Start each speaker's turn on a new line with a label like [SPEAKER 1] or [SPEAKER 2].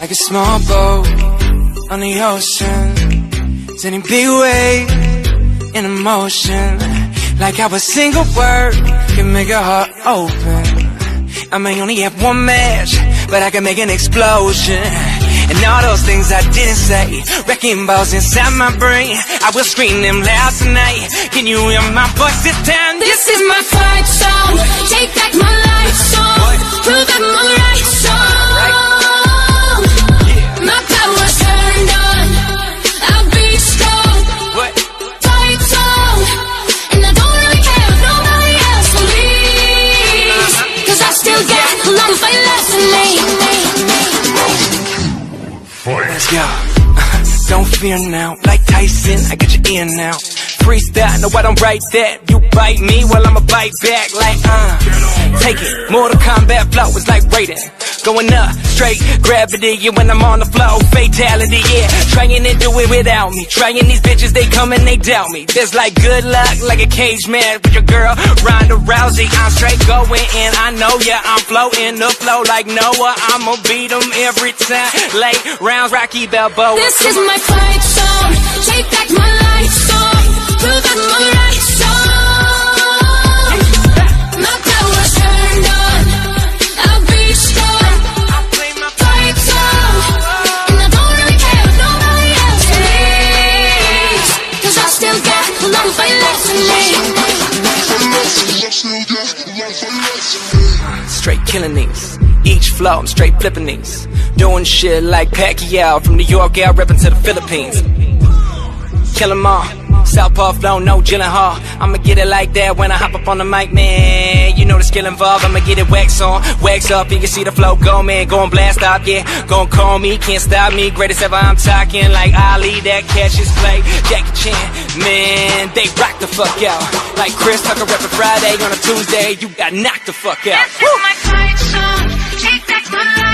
[SPEAKER 1] Like a small boat on the ocean, sending big wave in motion. Like how a single word can make a heart open. I may only have one match, but I can make an explosion. And all those things I didn't say, wrecking balls inside my brain, I will scream them loud tonight. Can you hear my voice this time?
[SPEAKER 2] This is my fight song. Take back my life song. Prove I'm alright song. My power's turned on. I'll be strong. Fight song. And I don't really care if nobody else believes, 'cause I still got a long fight left in me.
[SPEAKER 1] Let's go. Don't fear now, like Tyson, I got your ear now. Freestyle, no I don't write that. You bite me, well I'ma bite back. Like take it, Mortal Kombat flow is like rating. Going up, straight gravity, yeah, when I'm on the floor, fatality, yeah. Trying to do it without me, trying these bitches, they come and they doubt me. There's like good luck, like a cage match with your girl, Ronda Rousey. I'm straight going in, I know, yeah, I'm floating the flow like Noah. I'ma beat them every time, late rounds, Rocky Balboa.
[SPEAKER 2] This is my fight song, take back my life song, prove I'm alright song. My power's turned on, I'll be strong. Fight song, and I don't really care if nobody else believes, 'cause I still got a long fight left in me.
[SPEAKER 1] Straight killing these, each flow, I'm straight flipping these. Doing shit like Pacquiao, from New York out reppin' to the Philippines. Kill 'em all, southpaw flow, no Gyllenhaal. I'ma get it like that when I hop up on the mic, man. You know the skill involved, I'ma get it wax on, wax up. You can see the flow go, man, go and blast off, yeah. Gon' call me, can't stop me, greatest ever, I'm talking like Ali, that catches play. Jackie Chan, man, they rock the fuck out. Like Chris Tucker rapping Friday on a Tuesday, you got knocked the fuck out.
[SPEAKER 2] This is my fight song, take back my life.